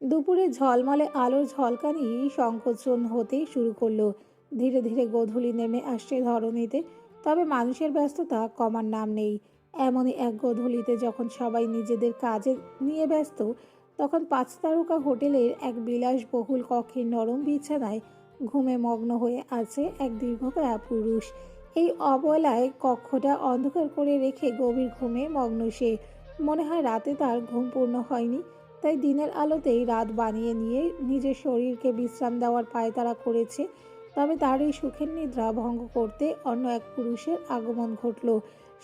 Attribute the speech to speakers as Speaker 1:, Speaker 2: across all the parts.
Speaker 1: দুপুরে ঝলমলে আলোর ঝলকানি সংকোচন হতে শুরু করলো। ধীরে ধীরে গোধূলি নেমে আসছে ধরণীতে। তবে মানুষের ব্যস্ততা কমার নাম নেই। এমনই এক গোধূলিতে যখন সবাই নিজেদের কাজে নিয়ে ব্যস্ত, তখন পাঁচ তারকা হোটেলের এক বিলাসবহুল কক্ষের নরম বিছানায় ঘুমে মগ্ন হয়ে আছে এক দীর্ঘকায়া পুরুষ। এই অবলায় কক্ষটা অন্ধকার করে রেখে গভীর ঘুমে মগ্ন সে। মনে হয় রাতে তার ঘুম পূর্ণ হয়নি, তাই দিনের আলোতেই রাত বানিয়ে নিয়ে নিজের শরীরকে বিশ্রাম দেওয়ার পায়তারা করেছে। তবে তার এই সুখের নিদ্রা ভঙ্গ করতে অন্য এক পুরুষের আগমন ঘটল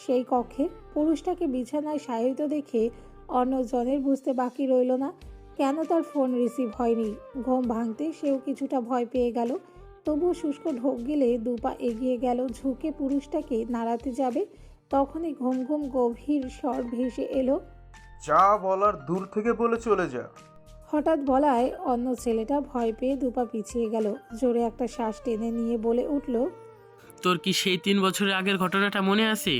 Speaker 1: সেই কক্ষে। পুরুষটাকে বিছানায় শায়িত দেখে অন্যজনের বুঝতে বাকি রইল না কেন তার ফোন রিসিভ হয়নি। ঘুম ভাঙতে সেও কিছুটা ভয় পেয়ে গেল। তবুও শুষ্ক ঢোক গিলে দুপা এগিয়ে গেল, ঝুঁকে পুরুষটাকে নাড়াতে যাবে। তখনই ঘুম ঘুম গভীর স্বর ভেসে এলো।
Speaker 2: যা বলার দূর থেকে বলে চলে যা।
Speaker 1: হঠাৎ বলায় অন্য ছেলেটা ভয় পেয়ে দুপা পিছিয়ে গেল। জোরে একটা শ্বাস টেনে নিয়ে বলে উঠল,
Speaker 3: তোর কি সেই 3 বছরের আগের ঘটনাটা মনে আছে?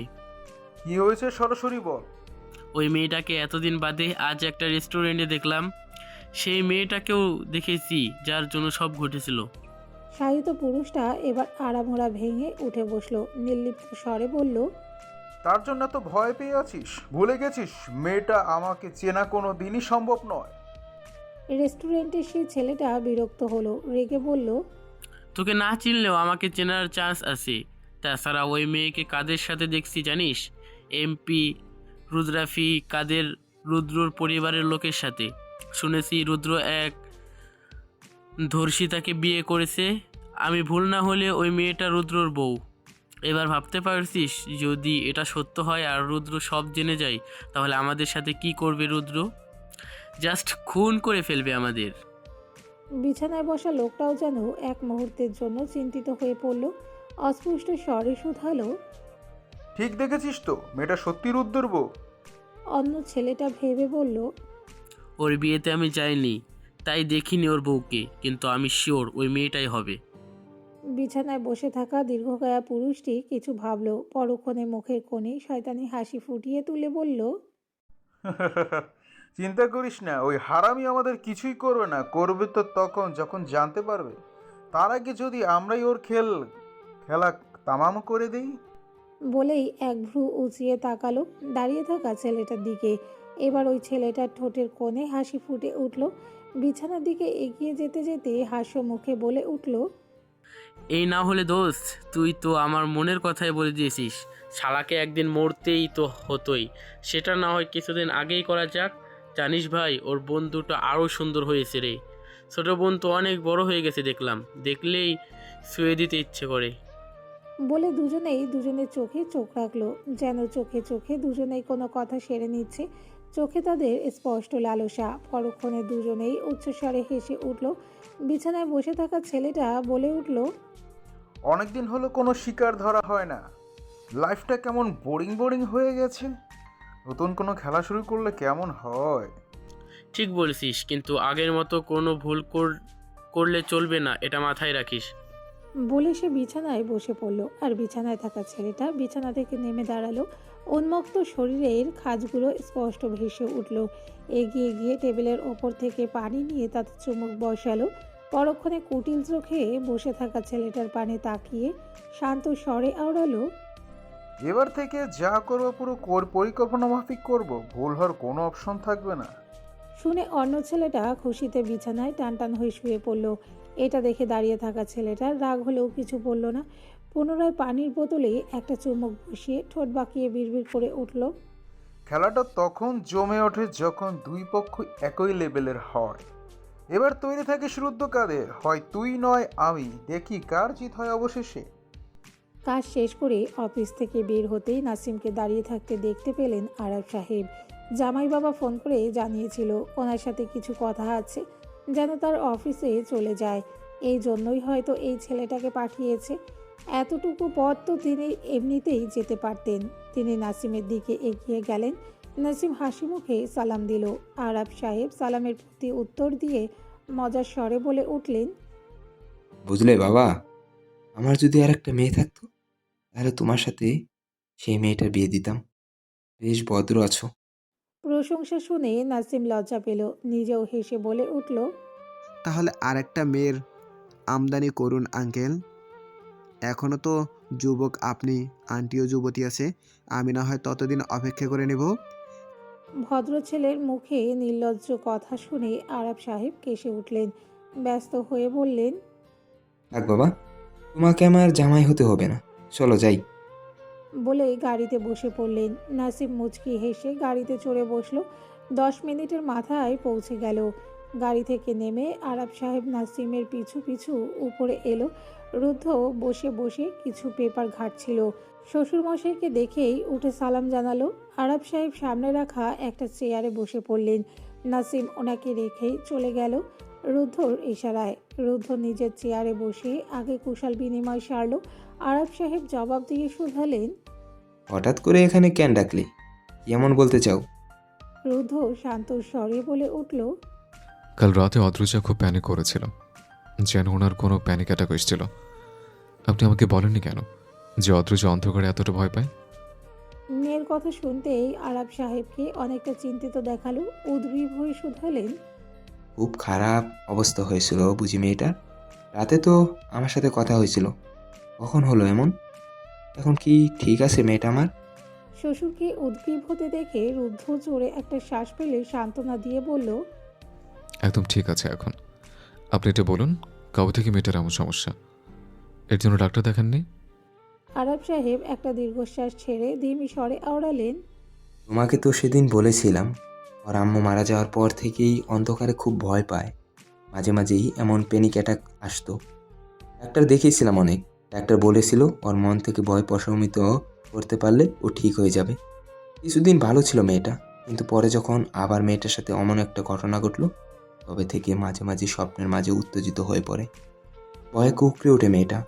Speaker 2: কি হয়েছে সরাসরি বল।
Speaker 3: ওই মেয়েটাকে এতদিন বাদে আজ একটা রেস্টুরেন্টে দেখলাম। সেই মেয়েটাকেও দেখেছি যার জন্য সব ঘটেছিল।
Speaker 1: শায়িত পুরুষটা এবার আড়ামোড়া ভেঙে উঠে বসলো, নির্লিপ্ত স্বরে বলল,
Speaker 2: তার জন্য তো ভয় পেয়ে আছিস? ভুলে গেছিস মেয়েটা আমাকে চেনা কোনো দিনই সম্ভব নয়।
Speaker 1: রেস্টুরেন্টের সেই ছেলেটা বিরক্ত হলো, রেগে বলল,
Speaker 3: তোকে না চিনলেও আমাকে চেনার চান্স আছে। তাছাড়া ওই মেয়েকে কাদের সাথে দেখছি জানিস? এমপি রুদ্রাফি কাদের, রুদ্রর পরিবারের লোকের সাথে। শুনেছি রুদ্র এক ধর্ষিতাকে বিয়ে করেছে। আমি ভুল না হলে ওই মেয়েটা রুদ্রর বউ। এবার ভাবতে পারছিস যদি এটা সত্য হয় আর রুদ্র সব জেনে যায়, তাহলে আমাদের সাথে কি করবে রুদ্র? জাস্ট খুন করে ফেলবে আমাদের।
Speaker 1: বিছানায় বসা লোকটাও যেন এক মুহূর্তের জন্য চিন্তিত হয়ে পড়ল। অস্পষ্ট স্বরে শুধালো,
Speaker 2: ঠিক দেখেছিস তো মেয়েটা সত্যি রুদ্রের বউ?
Speaker 1: অন্য ছেলেটা ভেবে বলল,
Speaker 3: ওর বিয়েতে আমি যাইনি, তাই দেখিনি ওর বউকে, কিন্তু আমি শিওর ওই মেয়েটাই হবে।
Speaker 1: বিছানায় বসে থাকা দীর্ঘকায়া পুরুষটি কিছু ভাবল, পরক্ষণে মুখের কোণে শয়তানি হাসি ফুটিয়ে তুলে বলল,
Speaker 2: চিন্তা করিস না, ওই হারামি আমাদের কিছুই করবে না। করবে তো তখন যখন জানতে পারবে। তার আগে যদি আমরাই ওর খেলা তামাম করে দেই।
Speaker 1: বলেই এক ভ্রু উঁচিয়ে তাকালো দাঁড়িয়ে থাকা ছেলেটার দিকে। এবার ওই ছেলেটার ঠোঁটের কোণে হাসি ফুটে উঠল। বিছানার দিকে এগিয়ে যেতে যেতে হাস্য মুখে বলে উঠল,
Speaker 3: এই না হলে দোস্ত, তুই তো আমার মনের কথাই বলে দিয়েছিস। শালাকে একদিন মরতেই তো হতোই। সেটা না হয় কিছুদিন আগেই করা যাক। জানিস ভাই, ওর বোন দুটো আরও সুন্দর হয়েছে রে। ছোট বোন তো অনেক বড় হয়ে গেছে দেখলাম, দেখলেই শুয়ে দিতে ইচ্ছে করে।
Speaker 1: বলে দুজনেই দুজনের চোখে চোখ রাখলো, যেন চোখে চোখে দুজনেই কোনো কথা সেরে নিচ্ছে। চোখে তাদের স্পষ্ট লালসা। পরক্ষণে দুজনেই উচ্চস্বরে হেসে উঠল। বিছানায় বসে থাকা ছেলেটা বলে উঠল,
Speaker 2: অনেকদিন হলো কোনো শিকার ধরা হয় না। লাইফটা কেমন বোরিং বোরিং হয়ে গেছে। নতুন কোনো খেলা শুরু করলে কেমন হয়।
Speaker 3: ঠিক বলেছিস, কিন্তু আগের মতো কোনো করলে চলবে না, এটা মাথায় রাখিস।
Speaker 1: বলে সে বিছানায় বসে পড়ল। আর বিছানায় থাকা ছেলেটা বিছানা থেকে নেমে দাঁড়ালো। উন্মুক্ত শরীরের খাঁজগুলো স্পষ্ট ভেসে উঠল। এগিয়ে গিয়ে টেবিলের ওপর থেকে পানি নিয়ে তাতে চুমুক বসালো। পরক্ষণে কুটিল চোখে বসে থাকা ছেলেটার পানে তাকিয়ে শান্ত স্বরে আওড়ালো,
Speaker 2: এবার থেকে যা করবো পুরো পরিকল্পনা মাফিক করব, ভুল হওয়ার কোনো অপশন থাকবে না।
Speaker 1: শুনে অন্য ছেলেটা খুশিতে বিছানায় টানটান হয়ে শুয়ে পড়ল। এটা দেখে দাঁড়িয়ে থাকা ছেলেটার রাগ হলেও কিছু বলল না। পুনরায় পানির বোতলে একটা চুমুক বসিয়ে ঠোঁট বাঁকিয়ে বিড়বিড় করে উঠল,
Speaker 2: খেলাটা তখন জমে ওঠে যখন দুই পক্ষ একই লেভেলের হয়। এবার তৈরি থাকিস রুদ্ধ কাদের, হয় তুই নয় আমি, দেখি কার জিত হয় অবশেষে।
Speaker 1: কাজ শেষ করে অফিস থেকে বের হতেই নাসিমকে দাঁড়িয়ে থাকতে দেখতে পেলেন আরব সাহেব। জামাই বাবা ফোন করে জানিয়েছিল ওনার সাথে কিছু কথা আছে, যেন তার অফিসে চলে যায়। এই জন্যই হয়তো এই ছেলেটাকে পাঠিয়েছে। এতটুকু পথ তো তিনি এমনিতেই যেতে পারতেন। তিনি নাসিমের দিকে এগিয়ে গেলেন। নাসিম হাসি মুখে সালাম দিল। আরব সাহেব সালামের প্রতি উত্তর দিয়ে মজার স্বরে বলে উঠলেন,
Speaker 4: বুঝলে বাবা, আমার যদি আর একটা মেয়ে থাকতো তাহলে তোমার সাথে সেই মেয়েটার বিয়ে দিতাম। বেশ ভদ্র আছো।
Speaker 1: প্রশংসা শুনে নাসিম লজ্জা পেল, নিজেও হেসে বলে উঠল,
Speaker 5: তাহলে আরেকটা মেয়ের আমদানি করুন আঙ্কেল। এখনও তো যুবক আপনি, আন্টিও যুবতী আছে, আমি না হয় ততদিন অপেক্ষা করে নেব।
Speaker 1: ভদ্র ছেলের মুখে নির্লজ্জ কথা শুনে আরব সাহেব কেসে উঠলেন। ব্যস্ত হয়ে বললেন,
Speaker 4: থাক বাবা, তোমাকে আমার জামাই হতে হবে না, চলো যাই।
Speaker 1: বলে গাড়িতে বসে পড়লেন। নাসিম মুচকি হেসে গাড়িতে চড়ে বসলো। 10 মিনিটের মাথায় পৌঁছে গেল। গাড়ি থেকে নেমে আরব সাহেব নাসিমের পিছু পিছু উপরে এলো। রুদ্ধ বসে বসে কিছু পেপার ঘাঁটছিল। শ্বশুরমশাইকে দেখেই উঠে সালাম জানালো। আরব সাহেব সামনে রাখা একটা চেয়ারে বসে পড়লেন। নাসিম ওনাকে রেখেই চলে গেল রুদ্ধর ইশারায়। রুদ্ধ নিজের চেয়ারে বসে আগে কুশল বিনিময় সারল। আরব সাহেব জবাব দিয়ে শুধালেন,
Speaker 4: হঠাৎ করে এখানে কেন ডাকলি, কি এমন বলতে চাও?
Speaker 1: রুদ্ধ শান্ত স্বরে বলে উঠল,
Speaker 6: কাল রাতে অদ্রিজা খুব প্যানিক করেছিল, যেন ওনার কোনো প্যানিক অ্যাটাক এসেছিল। আপনি আমাকে বলেননি কেন যে অদ্রিজা অন্ধকারে এতটা ভয় পায়?
Speaker 1: মেয়ের কথা শুনতেই আরব সাহেবকে অনেকটা চিন্তিত দেখালো। উদ্গ্রীব হয়ে শুধালেন,
Speaker 4: খুব খারাপ অবস্থা হয়েছিল বুঝি মেয়েটার? রাতে তো আমার সাথে কথা হয়েছিল, কখন হলো এমন? এখন কি ঠিক আছে মেয়েটা আমার?
Speaker 1: শ্বশুরকে উদ্গ্রীব হতে দেখে রুদ্ধ জোরে একটা শ্বাস ফেলে সান্ত্বনা দিয়ে বলল,
Speaker 6: একদম ঠিক আছে এখন। আপনি এটা বলুন, কবে থেকে মেয়েটার এমন সমস্যা? এর জন্য ডাক্তার দেখাননি?
Speaker 1: আরব সাহেব একটা দীর্ঘশ্বাস ছেড়ে ধিমি স্বরে আওড়ালেন,
Speaker 4: তোমাকে তো সেদিন বলেছিলাম, ওর আম্মু মারা যাওয়ার পর থেকেই অন্ধকারে খুব ভয় পায়, মাঝে মাঝেই এমন প্যানিক অ্যাটাক আসতো। ডাক্তার দেখিয়েছিলাম অনেক, ডাক্তার বলেছিল ওর মন থেকে ভয় প্রশমিত করতে পারলে ও ঠিক হয়ে যাবে। কিছুদিন ভালো ছিল মেয়েটা, কিন্তু পরে যখন আবার মেয়েটার সাথে অমন একটা ঘটনা ঘটলো, তবে থেকে মাঝে মাঝে স্বপ্নের মাঝে উত্তেজিত হয়ে পড়ে, ভয়ে কুঁকড়ে ওঠে মেয়েটা।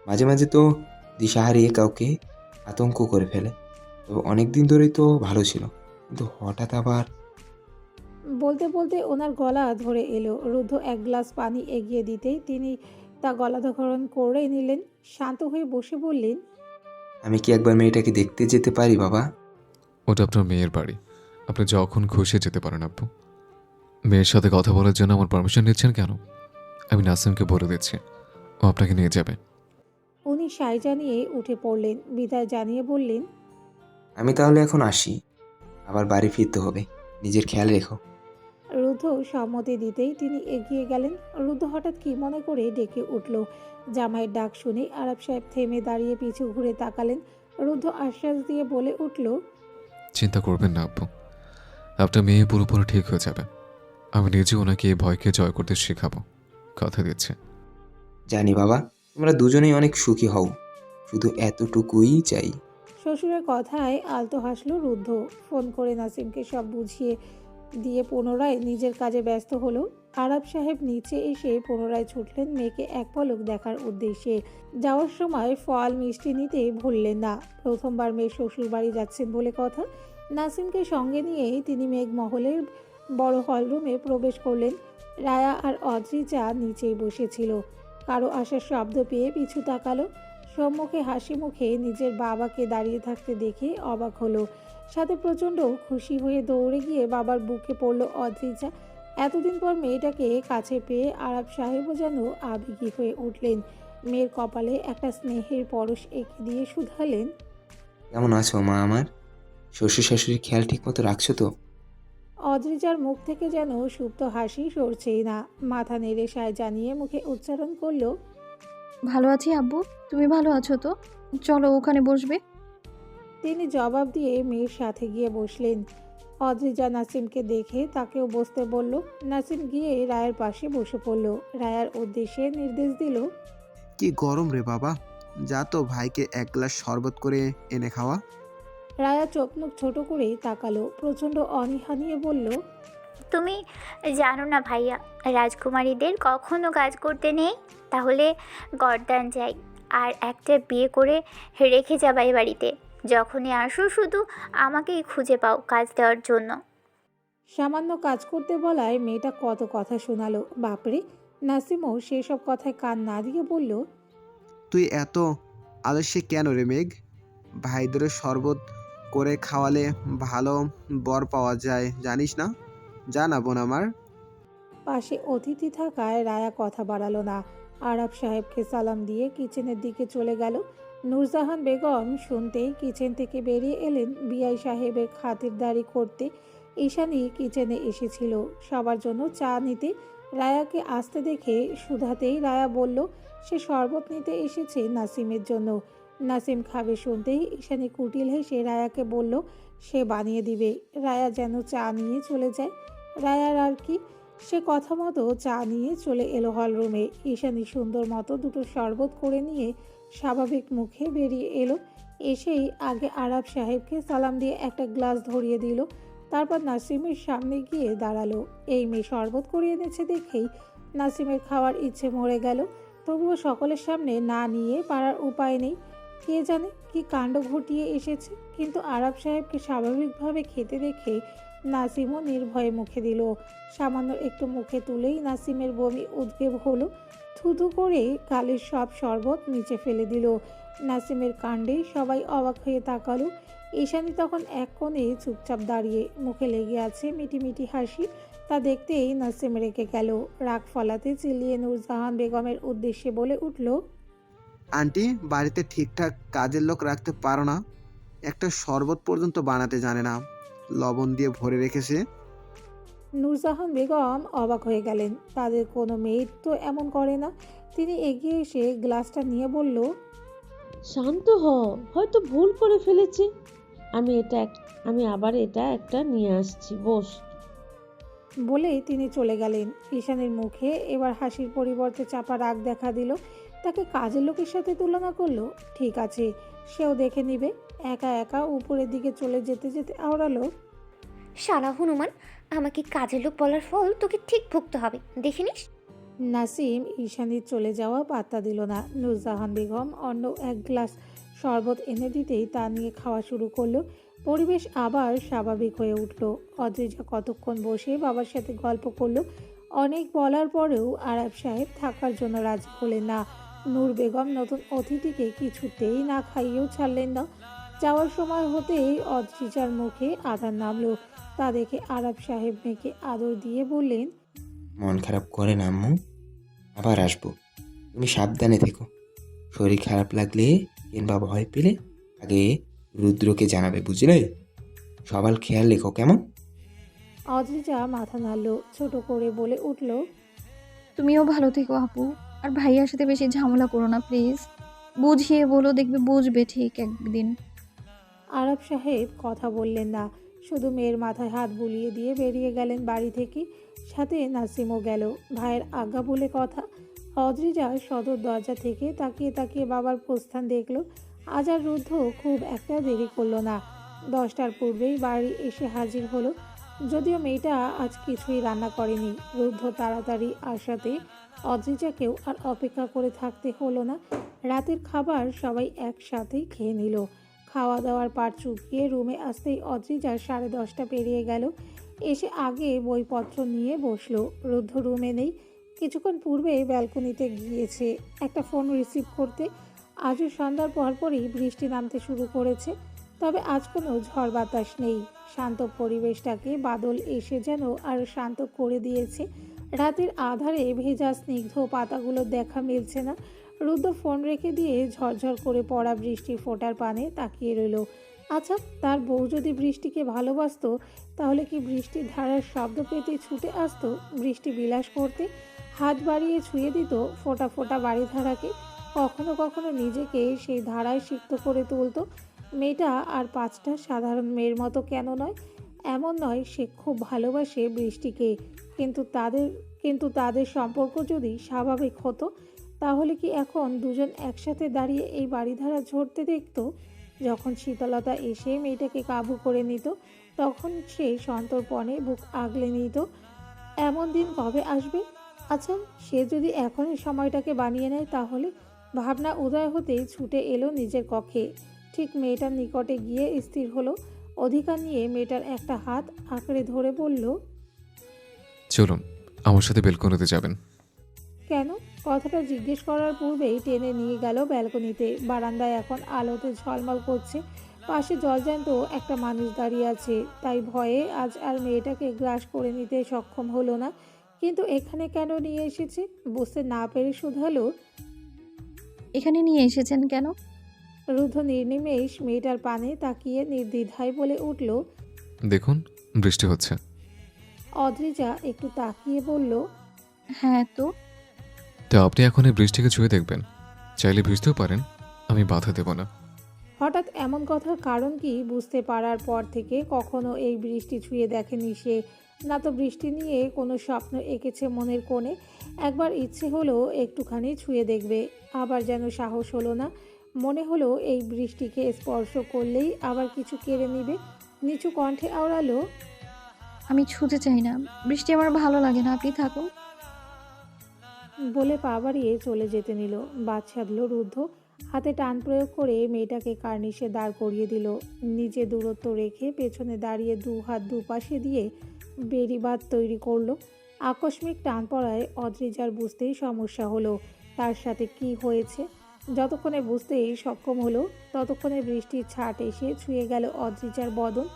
Speaker 4: মাঝে মাঝে তো দিশা হারিয়ে কাউকে আতঙ্ক করে ফেলে। তবে অনেক দিন ধরেই তো ভালো ছিল, কিন্তু হঠাৎ আবার।
Speaker 1: বলতে বলতে ওনার গলা ধরে এলো। রুদ্ধ এক গ্লাস পানি এগিয়ে দিতেই তিনি তা গলাধঃকরণ করে নিলেন। শান্ত হয়ে বসে বললেন,
Speaker 4: আমি কি একবার মেয়েটাকে দেখতে যেতে পারি বাবা?
Speaker 6: ওটা আপনার মেয়ের বাড়ি, আপনি যখন খুশি যেতে পারেন আব্বু। মেয়ের সাথে কথা বলার জন্য আমার পারমিশন নিচ্ছেন কেন? আমি নাসিমকে বলে দিচ্ছি, ও আপনাকে নিয়ে যাবে।
Speaker 1: উনি সায় জানিয়ে উঠে পড়লেন। বিদায় জানিয়ে বললেন,
Speaker 4: আমি তাহলে এখন আসি, আবার বাড়ি ফিরতে হবে, নিজের খেয়াল রেখো।
Speaker 1: রুদ্ধ সম্মতি দিতেই তিনি এগিয়ে গেলেন। রুদ্ধ হঠাৎ কি মনে করে ডেকে উঠল। জামাইয়ের ডাক শুনে আরব সাহেব থেমে দাঁড়িয়ে পিছু ঘুরে তাকালেন। রুদ্ধ আশ্বাস দিয়ে বলে উঠল,
Speaker 6: চিন্তা করবেন না আব্বু, আপনার মেয়ে পুরোপুরি ঠিক হয়ে যাবে। আমি নিজে ওনাকে এই ভয়কে জয় করতে শেখাবো, কথা দিচ্ছি।
Speaker 4: জানি বাবা, তোমরা দুজনেই অনেক সুখী হও, শুধু এতটুকুই চাই।
Speaker 1: শ্বশুরের কথায় আলতো হাসল রুদ্ধ। ফোন করে নাসিমকে সব বুঝিয়ে দিয়ে পুনরায় নিজের কাজে ব্যস্ত হলো। আরব সাহেব নিচে এসে পুনরায় ছুটলেন মেয়েকে এক পলক দেখার উদ্দেশ্যে। যাওয়ার সময় ফল মিষ্টি নিতে ভুললেন না। প্রথমবার মেয়ে শ্বশুর বাড়ি যাচ্ছেন বলে কথা। নাসিমকে সঙ্গে নিয়ে তিনি মেঘমহলের বড় হলরুমে প্রবেশ করলেন। রায়া আর অদ্রিজা নিচেই বসেছিল। কারো আসার শব্দ পেয়ে পিছু তাকালো। সম্মুখে হাসি মুখে নিজের বাবাকে দাঁড়িয়ে থাকতে দেখে অবাক হলো। সাথে প্রচণ্ড খুশি হয়ে দৌড়ে গিয়ে বাবার বুকে পড়ল অদ্রিজা। এতদিন পর মেয়েটাকে কাছে পেয়ে আরব সাহেবও যেন আবেগী হয়ে উঠলেন। মেয়ের কপালে একটা স্নেহের পরশ এঁকে দিয়ে শুধালেন,
Speaker 4: কেমন আছো মা আমার? শ্বশুর শাশুড়ির খেয়াল ঠিক মতো রাখছো তো?
Speaker 1: অদ্রিজার মুখ থেকে যেন সুপ্ত হাসি সরছেই না। মাথা নেড়ে সায় জানিয়ে মুখে উচ্চারণ করল,
Speaker 7: ভালো আছি আব্বু, তুমি ভালো আছো তো? চলো ওখানে বসবে।
Speaker 1: তিনি জবাব দিয়ে মেয়ের সাথে গিয়ে বসলেন। অদ্রিজা নাসিমকে দেখে তাকেও বসতে বলল। নাসিম গিয়ে রায়ের পাশে বসে পড়ল। রায়ার উদ্দেশ্যে নির্দেশ দিল,
Speaker 5: কি গরম রে বাবা, যা তো ভাইকে এক গ্লাস শরবত করে এনে খাওয়া।
Speaker 1: রায়া চোখ মুখ ছোট করে তাকালো। প্রচণ্ড অনীহা নিয়ে বলল,
Speaker 8: তুমি জানো না ভাইয়া, রাজকুমারীদের কখনো কাজ করতে নেই, তাহলে গর্দান যাই আর একটা বিয়ে করে রেখে যাবা এই বাড়িতে। যখনই আসো শুধু আমাকেই খুঁজে পাও কাজ দেওয়ার জন্য।
Speaker 1: সামান্য কাজ করতে বলায় মেয়েটা কত কথা শোনালো। বাপরে! নাসিমও সেসব কথায় কান না দিয়ে বলল,
Speaker 5: তুই এত আলস্যে কেন রে মেঘ? ভাইদের শরবত করে খাওয়ালে ভালো বর পাওয়া যায়, জানিস না? জানা বোন আমার।
Speaker 1: পাশে অতিথি থাকায় রায়া কথা বাড়ালো না। আরব সাহেবকে সালাম দিয়ে কিচেনের দিকে চলে গেল। নূরজাহান বেগম শুনতেই কিচেন থেকে বেরিয়ে এলেন বিআই সাহেবের খাতিরদারি করতে। ঈশানী কিচেনে এসেছিল সবার জন্য চা নিতে। রায়াকে আসতে দেখে সুধাতেই রায়া বলল সে শরবত নিতে এসেছে নাসিমের জন্য। নাসিম খাবে শুনতেই ঈশানী কুটিল হেসে রায়াকে বলল সে বানিয়ে দিবে। রায়া যেন চা নিয়ে চলে যায়। রায়ার আর কি, সে কথা মতো চা নিয়ে চলে এলো হলরুমে। ঈশানী সুন্দর মতো দুটো শরবত করে নিয়ে স্বাভাবিক মুখে বেরিয়ে এলো। এসেই আগে আরব সাহেবকে সালাম দিয়ে একটা গ্লাস ধরিয়ে দিল। তারপর নাসিমের সামনে গিয়ে দাঁড়ালো। এই মেয়ে শরবত করে এনেছে দেখেই নাসিমের খাওয়ার ইচ্ছে মরে গেল। তবুও সকলের সামনে না নিয়ে পারার উপায় নেই। কে জানে কি কাণ্ড ঘটিয়ে এসেছে, কিন্তু আরব সাহেবকে স্বাভাবিকভাবে খেতে দেখে নাসিমও নির্ভয়ে মুখে দিল। সামান্য একটু মুখে তুলেই নাসিমের বমি উদ্বেগ হলো। থুথু করে কালের সব শরবত নিচে ফেলে দিল। নাসিমের কাণ্ডে সবাই অবাক হয়ে তাকালো। ঈশানী তখন এক কোণে চুপচাপ দাঁড়িয়ে, মুখে লেগে আছে মিটিমিটি হাসি। তা দেখতেই নাসিম রেগে গেল। রাগ ফলাতে চিল্লিয়ে নূরজাহান বেগমের উদ্দেশ্যে বলে উঠল,
Speaker 5: আন্টি, বাড়িতে ঠিকঠাক কাজের লোক রাখতে পারো না? একটা শরবত পর্যন্ত বানাতে জানে না, লবণ দিয়ে ভরে রেখেছে।
Speaker 1: নূরজাহান বেগম অবাক হয়ে গেলেন। তাদের কোনো মেয়ে তো এমন করে না। তিনি এগিয়ে এসে গ্লাসটা নিয়ে বলল,
Speaker 9: শান্ত হ, হয়তো ভুল করে ফেলেছে। আমি আবার এটা একটা নিয়ে আসছি, বস।
Speaker 1: বলেই তিনি চলে গেলেন। ঈশানীর মুখে এবার হাসির পরিবর্তে চাপা রাগ দেখা দিল। তাকে কাজের লোকের সাথে তুলনা করলো। ঠিক আছে, সেও দেখে নিবে। একা একা উপরের দিকে চলে যেতে যেতে আওড়ালো,
Speaker 8: শালা হনুমান, আমাকে কাজের লোক বলার ফল তোকে ঠিক ভুগতে হবে, দেখে নিস।
Speaker 1: নাসিম ঈশানীর চলে যাওয়া পাত্তা দিল না। নূরজাহান বেগম অন্য এক গ্লাস শরবত এনে দিতেই তা নিয়ে খাওয়া শুরু করলো। পরিবেশ আবার স্বাভাবিক হয়ে উঠল। অদ্রিজা কতক্ষণ বসে বাবার সাথে গল্প করলো। অনেক বলার পরেও আরব সাহেব থাকার জন্য রাজি হলেন না। নূর বেগম নতুন অতিথিকে কিছুতেই না খাইয়েও ছাড়লেন না। যাওয়ার সময় হতেই অদ্রিজার মুখে আধার নামলো। তা দেখে আরব সাহেব মেয়েকে আদর দিয়ে বললেন,
Speaker 4: মন খারাপ করে না আম্মু, আবার আসবো। তুমি সাবধানে থেকো। শরীর খারাপ লাগলে কিংবা ভয় পেলে আগে রুদ্রকে জানাবে, বুঝলে? সবার খেয়াল রেখো, কেমন?
Speaker 1: অদ্রিজা মাথা নাড়ল, ছোট করে বলে উঠল,
Speaker 7: তুমিও ভালো থেকো আপু। আর ভাইয়ার সাথে বেশি ঝামেলা করো না প্লিজ। বুঝিয়ে বলো, দেখবে বুঝবে ঠিক একদিন।
Speaker 1: আরব সাহেব কথা বললেন না, শুধু মেয়ের মাথায় হাত বুলিয়ে দিয়ে বেরিয়ে গেলেন বাড়ি থেকে। সাথে নাসিমও গেল। ভাইয়ের আজ্ঞা বলে কথা। অদ্রিজা সদর দরজা থেকে তাকিয়ে তাকিয়ে বাবার প্রস্থান দেখল। আজ আর রুদ্ধ খুব একটা দেরি করলো না। 10টার পূর্বেই বাড়ি এসে হাজির হলো। যদিও মেয়েটা আজ কিছুই রান্না করেনি। রুদ্ধ তাড়াতাড়ি আসাতে অদ্রিজাকেও আর অপেক্ষা করে থাকতে হলো না। রাতের খাবার সবাই একসাথেই খেয়ে নিল। খাওয়া দাওয়ার পাট চুকিয়ে রুমে আসতেই অদ্রিজার 10:30 পেরিয়ে গেল। এসে আগে বইপত্র নিয়ে বসলো। রুদ্ধ রুমে নেই। কিছুক্ষণ পূর্বে ব্যালকনিতে গিয়েছে একটা ফোন রিসিভ করতে। আজও সন্ধ্যার পরপরই বৃষ্টি নামতে শুরু করেছে। তবে আজ কোনো ঝড় বাতাস নেই। শান্ত পরিবেশটাকে বাদল এসে যেন আরও শান্ত করে দিয়েছে। রাতের আধারে ভেজা স্নিগ্ধ পাতাগুলোর দেখা মিলছে না। রুদ্র ফোন রেখে দিয়ে ঝরঝর করে পড়া বৃষ্টির ফোঁটার পানে তাকিয়ে রইল। আচ্ছা, তার বউ যদি বৃষ্টিকে ভালোবাসতো তাহলে কি বৃষ্টির ধারার শব্দ পেতে ছুটে আসতো বৃষ্টি বিলাস করতে? হাত বাড়িয়ে ছুঁয়ে দিত ফোঁটা ফোঁটা বাড়িধারাকে। কখনো কখনো নিজেকে সেই ধারায় সিক্ত করে তুলতো। মেয়েটা আর 5টা সাধারণ মেয়ের মতো কেন নয়? এমন নয় সে খুব ভালোবাসে বৃষ্টিকে, কিন্তু তাদের সম্পর্ক যদি স্বাভাবিক হতো তাহলে কি এখন দুজন একসাথে দাঁড়িয়ে এই বাড়িধারা ঝরতে দেখতো? যখন শীতলতা এসে মেয়েটাকে কাবু করে নিত তখন সে সন্তর্পণে বুক আগলে নিত। এমন দিন কবে আসবে? আচ্ছা, সে যদি এখনই সময়টাকে বানিয়ে নেয় তাহলে? ভাবনা উদয় হতেই ছুটে এলো নিজের কক্ষে। ঠিক মেয়েটার নিকটে গিয়ে স্থির হলো। অধিকার নিয়ে মেয়েটার একটা হাত আঁকড়ে ধরে বলল,
Speaker 6: চলুন আমার সাথে বেলকনিতে যাবেন।
Speaker 1: কেন? কথাটা জিজ্ঞেস করার পূর্বেই টেনে নিয়ে গেল ব্যালকনিতে। বারান্দায় এখন আলোতে ঝলমল করছে। পাশে জলজ্যান্ত একটা মানুষ দাঁড়িয়ে আছে, তাই ভয়ে আজ আর মেয়েটাকে গ্রাস করে নিতে সক্ষম হলো না। কিন্তু এখানে কেন নিয়ে এসেছে বুঝতে না পেরে শুধালো।
Speaker 7: এখানে নিয়ে এসেছেন কেন?
Speaker 1: রুদ্ধ নির্নিমেষ মেয়েটার পানে তাকিয়ে নির্দ্বিধায় বলে উঠল।
Speaker 6: দেখুন, বৃষ্টি হচ্ছে।
Speaker 1: অদ্রিজা একটু তাকিয়ে বলল,
Speaker 7: হ্যাঁ তো।
Speaker 6: তো আপনি এখন এই বৃষ্টিকে ছুঁয়ে দেখবেন, চাইলে ভিজতেও পারেন, আমি বাধা দেব না।
Speaker 1: হঠাৎ এমন কথার কারণ কি বুঝতে পারার পর থেকে কখনো এই বৃষ্টি ছুঁয়ে দেখেনি সে। না তো বৃষ্টি নিয়ে কোনো স্বপ্ন এঁকেছে মনের কোণে। একবার ইচ্ছে হলো একটুখানি ছুঁয়ে দেখবে, আবার যেন সাহস হলো না। মনে হলো এই বৃষ্টিকে স্পর্শ করলেই আবার কিছু কেড়ে নিবে। নিচু কণ্ঠে আওড়ালো,
Speaker 7: আমি ছুতে চাই না, বৃষ্টি আমার ভালো লাগে না, আপনি থাকুন।
Speaker 1: বলে পা বাড়িয়ে চলে যেতে নিল। বাদ সাধল রুদ্ধ। হাতে টান প্রয়োগ করে মেয়েটাকে কার্নিশে দাঁড় করিয়ে দিল। নিজে দূরত্ব রেখে পেছনে দাঁড়িয়ে দু হাত দুপাশে দিয়ে বেড়িবাঁধ তৈরি করলো। আকস্মিক টান পড়ায় অদ্রিজার বুঝতেই সমস্যা হলো তার সাথে কি হয়েছে। যতক্ষণে বুঝতেই সক্ষম হলো ততক্ষণে বৃষ্টির ছাট এসে ছুঁয়ে গেল অদ্রিজার বদন।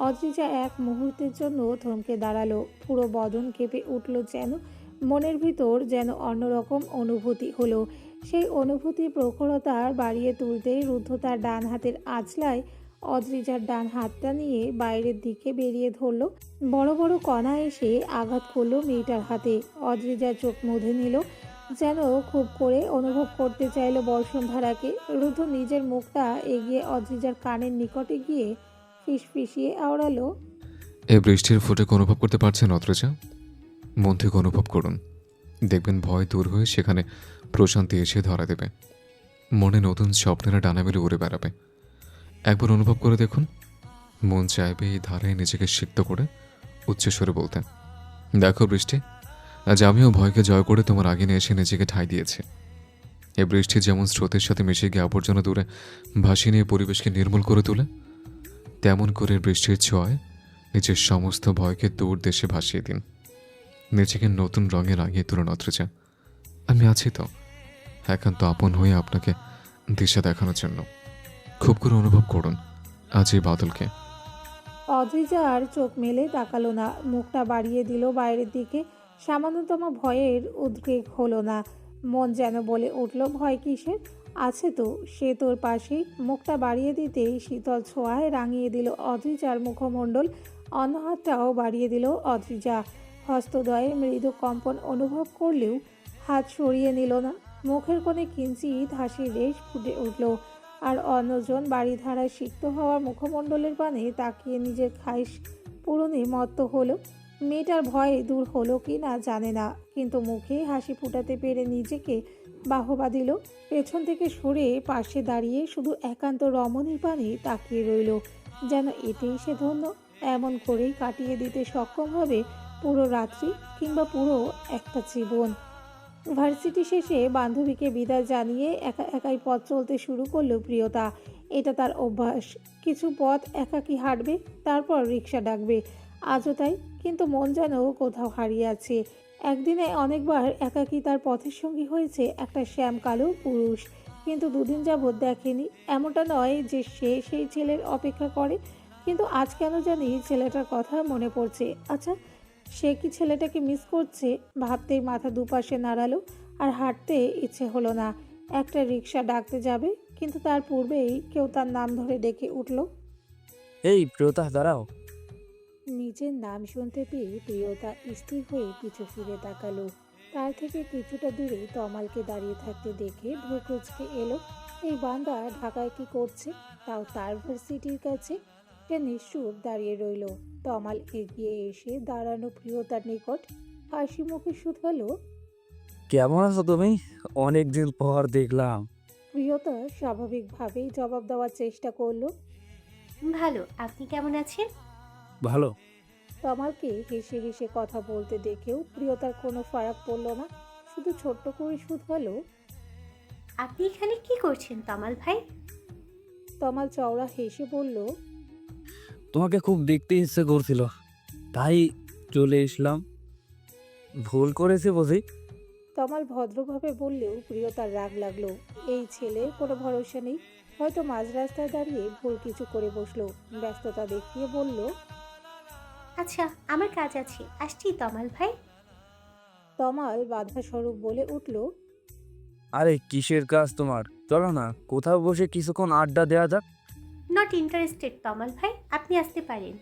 Speaker 1: অদ্রিজা এক মুহূর্তের জন্য থমকে দাঁড়ালো। পুরো বদন কেঁপে উঠল যেন। মনের ভিতর যেন অন্যরকম অনুভূতি হলো। সেই অনুভূতি প্রখরতা বাড়িয়ে তুলতেই রুদ্ধ তার ডান হাতের আঁচলায় অদ্রিজার ডান হাতটা নিয়ে বাইরের দিকে বেরিয়ে ধরল। বড় বড় কণা এসে আঘাত করলো মেয়েটার হাতে। অদ্রিজার চোখ মুঁধে নিল, যেন খুব করে অনুভব করতে চাইল বর্ষণধারাকে। রুদ্ধ নিজের মুখটা এগিয়ে অদ্রিজার কানের নিকটে গিয়ে ফিসফিসিয়ে আওড়ালো,
Speaker 6: এই বৃষ্টির ফোঁটাকে অনুভব করতে পারছেন অত্রজা? মন থেকে অনুভব করুন, দেখবেন ভয় দূর হয়ে সেখানে প্রশান্তি এসে ধরা দেবে। মনে নতুন স্বপ্নেরা ডানা মেলে উড়ে বেড়াবে। একবার অনুভব করে দেখুন, মন চাইবে এই ধারায় নিজেকে সিক্ত করে উচ্চস্বরে বলতে, দেখো বৃষ্টি, আজ আমিও ভয়কে জয় করে তোমার আগিনে এসে নিজেকে ঠাঁই দিয়েছি। এই বৃষ্টি যেমন স্রোতের সাথে মিশে গিয়ে আবর্জনা দূরে ভাসিয়ে নিয়ে পরিবেশকে নির্মূল করে তোলে, তেমন করে বৃষ্টির ছোঁয়ায় নিজের সমস্ত ভয়কে দূর দেশে ভাসিয়ে দিন। নিজেকে নতুন রঙে রাঙিয়ে তুলুন অত্রজা। আমি আছি তো, একান্ত আপন হয়ে আপনাকে দিশা দেখানোর জন্য। খুব করে অনুভব করুন আজ এই বাদলকে।
Speaker 1: অদ্রিজা আর চোখ মেলে তাকালো না, মুখটা বাড়িয়ে দিল বাইরের দিকে। সামান্যতম ভয়ের উদ্রেক হলো না। মন যেন বলে উঠল, ভয় কিসের, আছে তো সে তোর পাশেই। মুখটা বাড়িয়ে দিতেই শীতল ছোঁয়ায় রাঙিয়ে দিল অদ্রিজার মুখমণ্ডল। অন্য হাতটাও বাড়িয়ে দিল অদ্রিজা। হস্তদ্বয়ে মৃদু কম্পন অনুভব করলেও হাত সরিয়ে নিল না। মুখের কোণে কিঞ্চিত হাসির রেশ ফুটে উঠল। আর অন্যজন বাড়িধারায় সিক্ত হওয়া মুখমণ্ডলের পানে তাকিয়ে নিজের খাইশ পূরণে মত্ত হলো। মেয়েটার ভয় দূর হলো কি না জানে না, কিন্তু মুখে হাসি ফুটাতে পেরে নিজেকে বাহবা দিল। পেছন থেকে সরে পাশে দাঁড়িয়ে শুধু একান্ত রমণীর পানে তাকিয়ে রইল, যেন এতেই সে ধন্য। এমন করেই কাটিয়ে দিতে সক্ষম হবে পুরো রাত্রি, কিংবা পুরো একটা জীবন। ভার্সিটি শেষে বান্ধবীকে বিদায় জানিয়ে একা একাই পথ চলতে শুরু করলো প্রিয়তা। এটা তার অভ্যাস। কিছু পথ একাকী হাঁটবে, তারপর রিক্সা ডাকবে। আজও তাই, কিন্তু মন যেন কোথাও হারিয়ে আছে। একদিনে অনেকবার একাকী তার পথের সঙ্গী হয়েছে একটা শ্যামকালো পুরুষ, কিন্তু দুদিন যাবৎ দেখেনি। এমনটা নয় যে সে সেই ছেলের অপেক্ষা করে, কিন্তু আজ কেন জানি ছেলেটার কথা মনে পড়ছে। আচ্ছা, সে কি ছেলেটাকে মিস করছে? ভাবতেই মাথা দুপাশে নাড়ালো, আর হাঁটতে ইচ্ছে হলো না। একটা রিক্সা ডাকতে যাবে, কিন্তু তার পূর্বেই কেউ তার নাম ধরে ডেকে উঠল।
Speaker 10: এই প্রিয়তা, দাঁড়াও।
Speaker 1: নিজের নাম শুনতে পেয়ে প্রিয়তা স্থির হয়ে পিছু ফিরে তাকালো। তার থেকে কিছুটা দূরে তমালকে দাঁড়িয়ে থাকতে দেখে ভ্রু কুঁচকে এলো। এই বান্দা ঢাকায় কি করছে, তাও তার ভার্সিটির কাছে? সে নিশ্চুপ দাঁড়িয়ে রইল। তমাল এগিয়ে এসে দাঁড়ানো প্রিয়তার নিকট হাসি মুখে শুধালো,
Speaker 10: কেমন আছো তুমি? অনেকদিন পর দেখলাম।
Speaker 1: প্রিয়তা স্বাভাবিকভাবেই জবাব দেওয়ার চেষ্টা করলো।
Speaker 11: ভালো, আপনি কেমন আছেন?
Speaker 10: ভালো।
Speaker 1: তমালকে হেসে হেসে কথা বলতে দেখেও প্রিয়তার কোনো ফারাক পড়ল না, শুধু ছোট্ট করে শুধালো,
Speaker 11: আপনি এখানে কি করছেন তমাল ভাই?
Speaker 1: তমাল চওড়া হেসে বলল,
Speaker 10: তোমাকে খুব দেখতে ইচ্ছে করছিল, তাই চলে এসলাম। ভুল করেছে বুঝি?
Speaker 1: তমাল ভদ্রভাবে বললেও প্রিয়তার রাগ লাগলো। এই ছেলের কোনো ভরসা নেই। হয়তো মাঝ রাস্তায় দাঁড়িয়ে ভুল কিছু করে বসলো। ব্যস্ততা দেখিয়ে বলল,
Speaker 11: আচ্ছা, আমার কাজ আছে, আসছি তমাল ভাই।
Speaker 1: তমাল বাধা স্বরূপ বলে উঠল,
Speaker 10: আরে কিসের কাজ তোমার? চলো না কোথাও বসে কিছুক্ষণ আড্ডা দেওয়া যাক।
Speaker 11: নট ইন্টারেস্টেড তমাল ভাই, আপনি আসতে পারেন।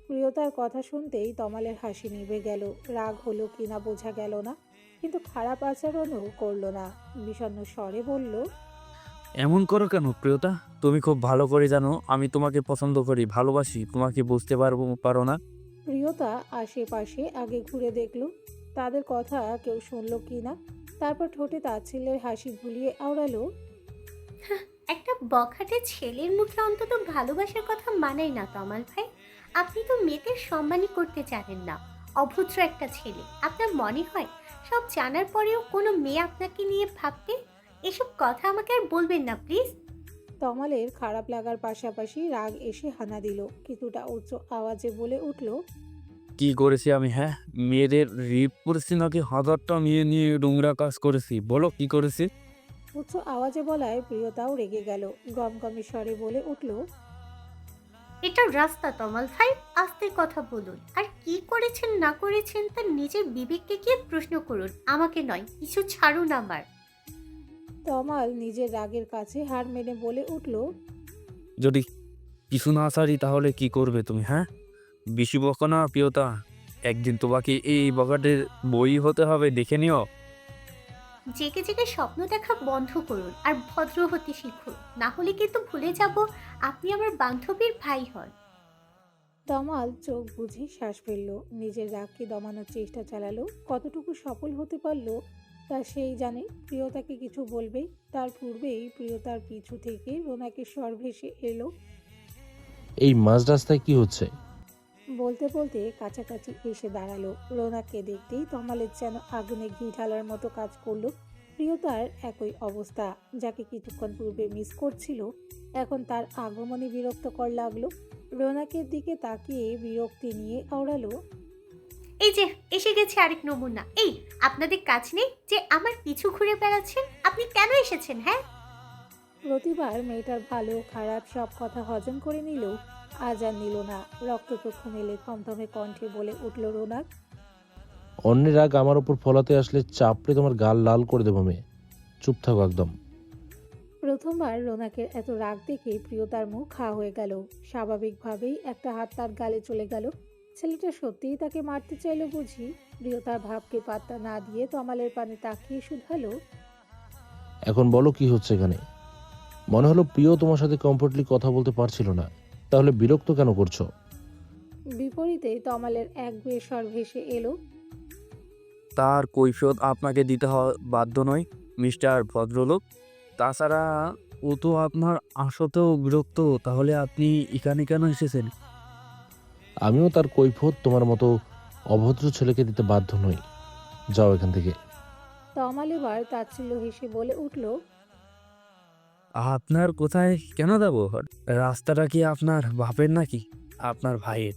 Speaker 1: প্রিয়তার কথা শুনতেই তমালের হাসি নিভে গেল। রাগ হলো কিনা বোঝা গেল না, কিন্তু খারাপ আচরণও করলো না। বিষণ্ণ স্বরে বলল,
Speaker 10: এমন করো কেন প্রিয়তা? তুমি খুব ভালো করে জানো আমি তোমাকে পছন্দ করি, ভালোবাসি। তোমাকে বুঝতে পারো না?
Speaker 1: প্রিয়তা আশেপাশে আগে ঘুরে দেখল তাদের কথা কেউ শুনলো কিনা, তারপর ঠোঁটে তাচ্ছিল্যের হাসি ভুলিয়ে আওড়ালো,
Speaker 11: একটা বখাটে ছেলের মুখে অন্তত ভালোবাসার কথা মানাই না তমাল ভাই। আপনি তো মেয়েদের সম্মানই করতে জানেন না। অভদ্র একটা ছেলে। আপনার মনে হয় সব জানার পরেও কোনো মেয়ে আপনাকে নিয়ে ভাববে? এসব কথা আমাকে আর বলবেন না প্লিজ।
Speaker 1: তমালের খারাপ লাগার পাশাপাশি রাগ এসে হানা দিল। কিছুটা উচ্চ আওয়াজে বলে উঠল,
Speaker 10: কি করেছি আমি? হ্যাঁ, মেয়েদের রিপ করেছি নাকি হাজারটা মেয়ে নিয়ে নোংরা কাজ করেছি? বলো কি করেছি?
Speaker 1: উচ্চ আওয়াজে বলায় প্রিয়তাও রেগে গেল। গমগমে স্বরে বলে উঠল,
Speaker 11: এটা রাস্তা তমাল ভাই, আস্তে কথা বলুন। আর কি করেছেন না করেছেন তা নিজের বিবেককে গিয়ে প্রশ্ন করুন, আমাকে নয়। কিছু ছাড়ুন আমার।
Speaker 1: তমাল নিজের রাগের কাছে হার মেনে বলে উঠল,
Speaker 10: যদি কিছু না ছাড়ি তাহলে কি করবে তুমি? হ্যাঁ, বেশি বকো না প্রিয়তা। একদিন তোমাকে এই বকাটের বই হতে হবে, দেখে নিও।
Speaker 11: জেগে জেগে স্বপ্ন দেখা বন্ধ করুন আর ভদ্র হতে শিখুন, না হলে কিন্তু ভুলে যাব আপনি আমার বান্ধবীর ভাই হন।
Speaker 1: তমাল চোখ বুঝে শ্বাস ফেলল। নিজের রাগকে দমানোর চেষ্টা চালালো। কতটুকু সফল হতে পারলো তা সেই জানে। প্রিয়তাকে কিছু বলবে তার পূর্বেই প্রিয়তার পিছু থেকে রোনাকে স্বর ভেসে এলো।
Speaker 12: এই মাঝ রাস্তায় কি হচ্ছে?
Speaker 1: বলতে বলতে কাছাকাছি এসে দাঁড়ালো। রোনাকে দেখতেই তমালের যেন আগুনে ঘি ঢালার মতো কাজ করলো। প্রিয়তার একই অবস্থা। যাকে কিছুক্ষণ পূর্বে মিস করছিল, এখন তার আগমনে বিরক্তকর লাগলো। রোনাকের দিকে তাকিয়ে বিরক্তি নিয়ে আওড়ালো,
Speaker 11: এই যে এসে গেছে আরেক নমুনা। এই, আপনাদের কাজ নেই যে আমার পিছু ঘুরে বেড়াচ্ছেন? আপনি কেন এসেছেন? হ্যাঁ,
Speaker 1: প্রতিবার মেয়েটার ভালো খারাপ সব কথা হজম করে নিলেও আজ আর নিল না। রক্তচক্ষু মেলে থমথমে কণ্ঠে বলে উঠল রোনাক,
Speaker 12: অন্যের রাগ আমার উপর ফলাতে আসলে চাপড়ে তোমার গাল লাল করে দেবো মেয়ে। চুপ থাকো একদম।
Speaker 1: প্রথমবার রোনাকের এত রাগ দেখে প্রিয়তার মুখ খা হয়ে গেল। স্বাভাবিকভাবেই একটা হাত তার গালে চলে গেল। ছেলেটা সত্যিই তাকে মারতে চাইল বুঝি। প্রিয়তার ভাবকে পাত্তা না দিয়ে তমালের পানে তাকিয়ে শুধালো,
Speaker 12: এখন বলো কি হচ্ছে এখানে? মনে হলো প্রিয় তোমার সাথে কমফোর্টলি কথা বলতে পারছিল না, তাহলে বিরক্ত কেন করছো?
Speaker 1: বিপরীতে তমালের এক গুয়ে স্বর ভেসে এলো,
Speaker 10: তার কৈফিয়ত আপনাকে দিতে বাধ্য নয় মিস্টার ভদ্রলোক। তাছাড়া ও তো আপনার আসাতেও বিরক্ত। তাহলে আপনি এখানে কেন এসেছেন?
Speaker 12: আমিও তার কৈফিয়ত তোমার মতো অভদ্র ছেলেকে দিতে বাধ্য নই। যাও এখান থেকে।
Speaker 1: তমাল এবার তাচ্ছিল্য হেসে বলে উঠল,
Speaker 10: আপনার কোথায় কেন যাবো? রাস্তাটা কি আপনার বাপের নাকি আপনার ভাইয়ের?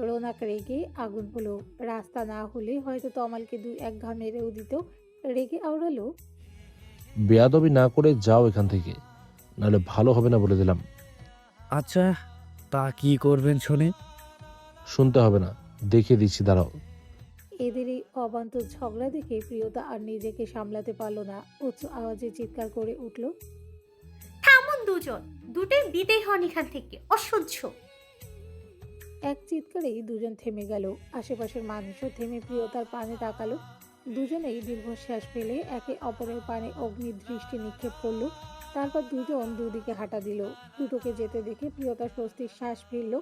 Speaker 1: রোনাক রেগে আগুন হলো। রাস্তা না হলে হয়তো তমালকে দুই এক ঘা মেরেও দিত। রেগে আওড়ালো,
Speaker 12: বেয়াদবি না করে যাও এখান থেকে, নাহলে ভালো হবে না বলে দিলাম।
Speaker 10: আচ্ছা, তা কি করবেন শুনে?
Speaker 12: শুনতে হবে না, দেখিয়ে দিচ্ছি, দাঁড়াও।
Speaker 1: এদের এই অবান্তর ঝগড়া দেখে প্রিয়তা আর নিজেকে সামলাতে পারল না। উচ্চ আওয়াজে চিৎকার করে উঠল,
Speaker 11: থামুন দুজন, দুটোই বিদেয় হন এখান থেকে, অসহ্য।
Speaker 1: এক চিৎকারেই দুজন থেমে গেল। আশেপাশের মানুষও থেমে প্রিয়তার পানে তাকালো। দুজনেই দীর্ঘশ্বাস ফেলে একে অপরের পানে অগ্নি দৃষ্টি নিক্ষেপ করলো। তারপর দুজন দুদিকে হাঁটা দিল। দুটোকে যেতে দেখে প্রিয়তা স্বস্তির শ্বাস ফেলল।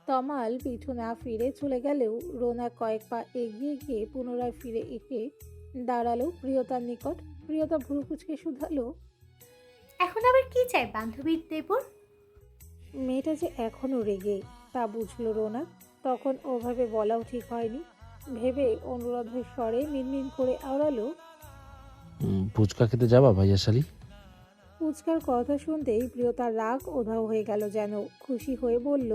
Speaker 1: তমাল পিছু না ফিরে চলে গেলেও রোনা কয়েক পা এগিয়ে গিয়ে পুনরায় ফিরে এসে দাঁড়ালো প্রিয়তার নিকট। প্রিয়তা ভ্রু কুঁচকে শুধালো,
Speaker 11: এখন আবার কি চাই বান্ধবীর দেবর?
Speaker 1: মেয়েটা যে এখনো রেগে তা বুঝলো রোনা। তখন ওভাবে বলাও ঠিক হয়নি ভেবে অনুরোধের স্বরে মিনমিন করে আওড়ালো,
Speaker 12: ফুচকা খেতে যাবা ভাইয়া শালি?
Speaker 1: ফুচকার কথা শুনতেই প্রিয়তার রাগ উধাও হয়ে গেল যেন। খুশি হয়ে বলল,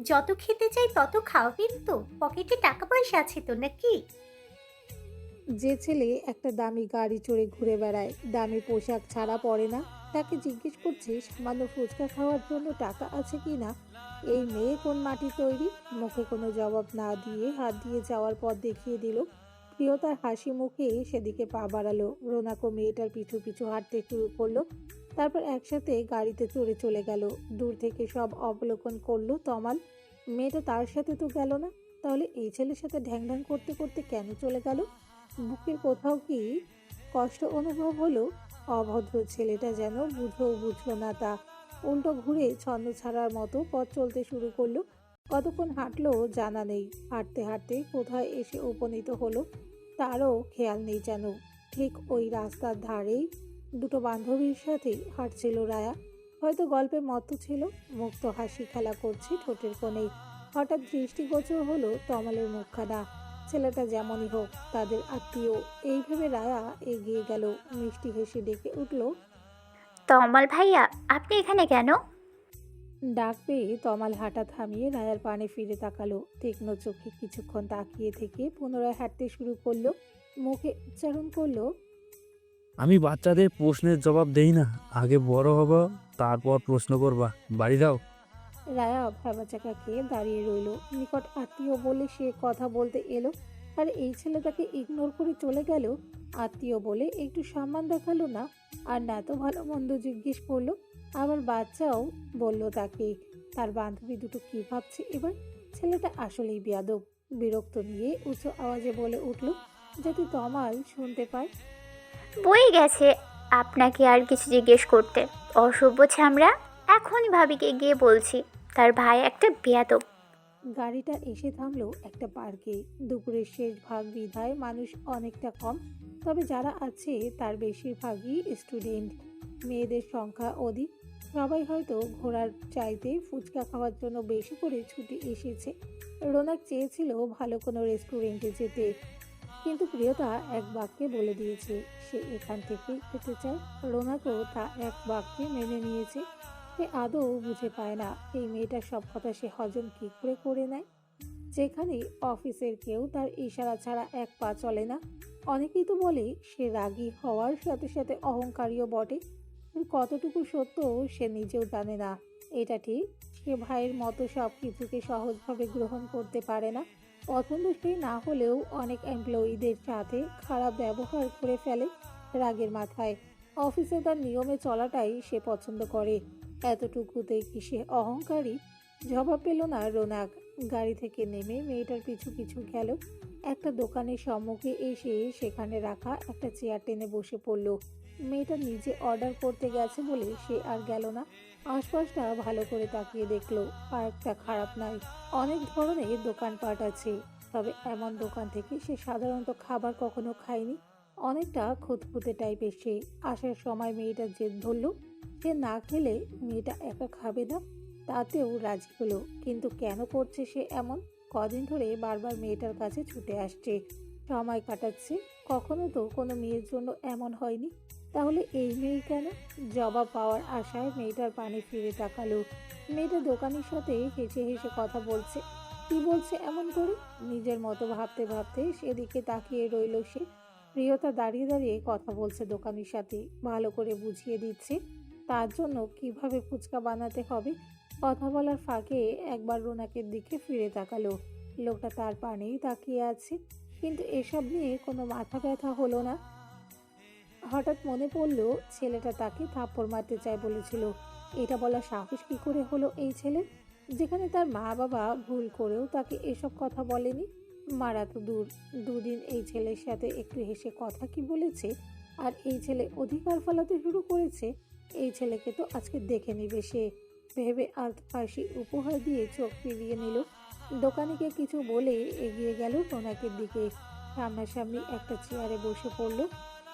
Speaker 11: যত খেতে চাই তত খাওয়াবেন তো? পকেটে টাকা পয়সা আছে তো নাকি?
Speaker 1: যে ছেলে একটা দামি গাড়ি চড়ে ঘুরে বেড়ায়, দামি পোশাক ছাড়া পরে না, তাকে জিজ্ঞেস করছে সামান্য ফুচকা খাওয়ার জন্য টাকা আছে কি না। এই মেয়ে কোন মাটি তৈরি? মুখে কোনো জবাব না দিয়ে হাত দিয়ে যাওয়ার পথ দেখিয়ে দিল। প্রিয়তার হাসি মুখে সেদিকে পা বাড়ালো। রোনাকও মেয়েটার পিছু পিছু হাঁটতে শুরু করলো। তারপর একসাথে গাড়িতে চড়ে চলে গেল। দূর থেকে সব অবলোকন করলো তমাল। মেয়েটা তার সাথে তো গেল না, তাহলে এই ছেলের সাথে ঢ্যাং ঢ্যাং করতে করতে কেন চলে গেল? বুকের কোথাও কি কষ্ট অনুভব হলো? অভদ্র ছেলেটা যেন বুঝলো না তা। উল্টো ঘুরে ছন্দ ছাড়ার মতো পথ চলতে শুরু করলো। কতক্ষণ হাঁটলো জানা নেই। হাঁটতে হাঁটতে কোথায় এসে উপনীত হলো তারও খেয়াল নেই যেন। ঠিক ওই রাস্তার ধারেই দুটো বান্ধবীর সাথে হাঁটছিল রায়া। হয়তো গল্পে মত্ত ছিল, মুক্ত হাসি খেলা করছে ঠোঁটের কোণেই। হঠাৎ দৃষ্টিগোচর হলো তমালের মুখখানা। ছেলেটা যেমনই হোক তাদের আত্মীয়, এই ভেবে রায়া এগিয়ে গেল। মিষ্টি হেসে ডেকে উঠল।
Speaker 8: তমাল ভাইয়া, আপনি এখানে কেন?
Speaker 1: ডাক পেয়ে তমাল হাঁটা থামিয়ে রায়ার পানে ফিরে তাকালো। তীক্ষ্ণ চোখে কিছুক্ষণ তাকিয়ে থেকে পুনরায় হাঁটতে শুরু করলো। মুখে উচ্চারণ করলো,
Speaker 10: আমি বাচ্চাদের প্রশ্নের জবাব দেই না, আগে বড় হব তারপর প্রশ্ন করবা, বাড়ি দাও।
Speaker 1: রায়া ভ্যাবাচাকা খেয়ে দাঁড়িয়ে রইল। নিকট আত্মীয় বলে সে কথা বলতে এলো, আর এই ছেলে তাকে ইগনোর করে চলে গেল। আত্মীয় বলে একটু সম্মান দেখালো না, আর না তো ভালো মন্দ জিজ্ঞেস করলো। আবার বাচ্চাও বলল তাকে। তার বান্ধবী দুটো কি ভাবছে এবার? ছেলেটা আসলেই বেয়াদব। বিরক্ত নিয়ে উঁচু আওয়াজে বলে উঠল, যাতে তমাল শুনতে পায়।
Speaker 8: বই গেছে আপনাকে আর কিছু জিজ্ঞেস করতে। অসভ্য ছামড়া, এখনই ভাবিকে গিয়ে বলছি তার ভাই একটা বেয়াদব।
Speaker 1: গাড়িটা এসে থামলো একটা পার্কে। দুপুরের শেষ ভাগ বিধায় মানুষ অনেকটা কম, তবে যারা আছে তার বেশিরভাগই স্টুডেন্ট। মেয়েদের সংখ্যা অধিক। সবাই হয়তো ঘোরার চাইতে ফুচকা খাওয়ার জন্য বেশি করে ছুটি এসেছে। রোনাক চেয়েছিল ভালো কোনো রেস্টুরেন্টে যেতে, কিন্তু প্রিয়তা এক বাক্যে বলে দিয়েছে সে এখান থেকেই খেতে চায়। রোনাকও তা এক বাক্যে মেনে নিয়েছে। সে আদৌ বুঝে পায় না এই মেয়েটার সব কথা সে হজম কি করে করে নেয়। যেখানে অফিসের কেউ তার ইশারা ছাড়া এক পা চলে না। অনেকেই তো বলে সে রাগী হওয়ার সাথে সাথে অহংকারীও বটে। কতটুকু সত্য সে নিজেও জানে না। এটা ঠিক, সে ভাইয়ের মতো সব কিছুকে সহজভাবে গ্রহণ করতে পারে না। পছন্দসই না হলেও অনেক এমপ্লয়িদের সাথে খারাপ ব্যবহার করে ফেলে রাগের মাথায়। অফিসে তার নিয়মে চলাটাই সে পছন্দ করে। এতটুকুতে কি সে অহংকারী? জবাব পেল না রোনাক। গাড়ি থেকে নেমে মেয়েটার পিছু পিছু গেল। একটা দোকানের সম্মুখে এসে সেখানে রাখা একটা চেয়ার টেনে বসে পড়ল। মেয়েটা নিজে অর্ডার করতে গেছে বলে সে আর গেল না। আশপাশটা ভালো করে তাকিয়ে দেখলো, পার্কটা খারাপ নয়। অনেক ধরনের দোকানপাট আছে, তবে এমন দোকান থেকে সে সাধারণত খাবার কখনো খায়নি। অনেকটা খুঁতখুঁতে টাইপের সে। আসার সময় মেয়েটা জেদ ধরল সে না খেলে মেয়েটা একা খাবে না, তাতেও রাজি হলো। কিন্তু কেন করছে সে এমন? কদিন ধরে বারবার মেয়েটার কাছে ছুটে আসছে, সময় কাটাচ্ছে। কখনো তো কোনো মেয়ের জন্য এমন হয়নি, তাহলে এই মেয়ে কেন? জবাব পাওয়ার আশায় মেয়েটার পানে ফিরে তাকালো। মেয়েটা দোকানের সাথে হেসে হেসে কথা বলছে। কি বলছে এমন করে? নিজের মতো ভাবতে ভাবতে সেদিকে তাকিয়ে রইল সে। প্রিয়তা দাঁড়িয়ে দাঁড়িয়ে কথা বলছে দোকানের সাথে, ভালো করে বুঝিয়ে দিচ্ছে তার জন্য কিভাবে ফুচকা বানাতে হবে। কথা বলার ফাঁকে একবার রোনাকের দিকে ফিরে তাকালো। লোকটা তার পানেই তাকিয়ে আছে, কিন্তু এসব নিয়ে কোনো মাথা ব্যথা হলো না। হঠাৎ মনে পড়লো ছেলেটা তাকে থাপ্পড় মারতে চায় বলেছিল। এটা বলা সাহস কি করে হলো এই ছেলের, যেখানে তার মা বাবা ভুল করেও তাকে এসব কথা বলেনি। মারা তো দূর, দুদিন এই ছেলের সাথে একটু হেসে কথা কি বলেছে, আর এই ছেলে অধিকার ফলাতে শুরু করেছে। এই ছেলেকে তো আজকে দেখে নিবে সে, ভেবে আধ ফাঁসি উপহার দিয়ে চোখ ফিরিয়ে নিল। দোকানিকে কিছু বলে এগিয়ে গেল রোনাকের দিকে। সামনাসামনি একটা চেয়ারে বসে পড়লো।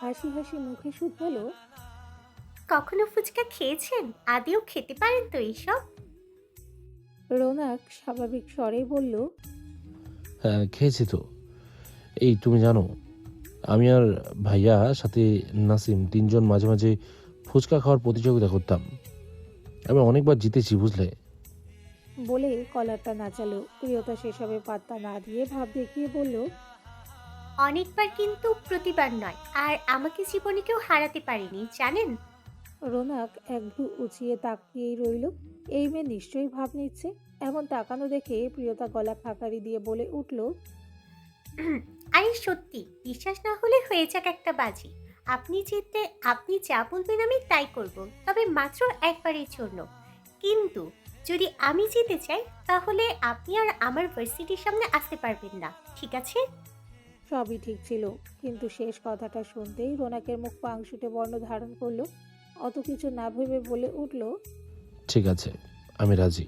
Speaker 1: হাসি হাসি মুখে শুধালো,
Speaker 11: কখনো ফুচকা খেয়েছেন? আদেও খেতে পারেন তো এইসব?
Speaker 1: রোনাক স্বাভাবিক স্বরেই বলল,
Speaker 12: হ্যাঁ খেয়েছি তো। এই তুমি জানো, আমি আর ভাইয়া সাথে নাসিম তিনজন মাঝে মাঝে ফুচকা খাওয়ার প্রতিযোগিতা করতাম। আমি অনেকবার জিতেছি বুঝলে।
Speaker 1: বলে কলারটা নাচালো। প্রিয়তা সেসবে পাত্তা না দিয়ে ভাব দেখিয়ে বলল,
Speaker 11: অনেকবার কিন্তু প্রতিবার নয়। আর আমাকে জীবনে কেউ হারাতে পারেনি জানেন।
Speaker 1: রোনাক এক ভ্রু উঁচিয়ে তাকিয়েই রইল। এই মেয়ে নিশ্চয়ই ভাব নিচ্ছে। এমন তাকানো দেখে প্রিয়তা গলা খাকারি দিয়ে বলে উঠল,
Speaker 11: আরে সত্যি, বিশ্বাস না হলে হয়ে যাক একটা বাজি। আপনি জিততে আপনি যা বলবেন আমি তাই করব, তবে মাত্র একবারের জন্য। কিন্তু যদি আমি জিতে চাই তাহলে আপনি আর আমার ভার্সিটির সামনে আসতে পারবেন না, ঠিক আছে?
Speaker 1: সবই ঠিক ছিল, কিন্তু শেষ কথাটা শুনতেই রোনাকের মুখ পাংশুটে বর্ণ ধারণ করলো। অত কিছু না ভেবে বলে উঠল,
Speaker 12: ঠিক আছে, আমি রাজি।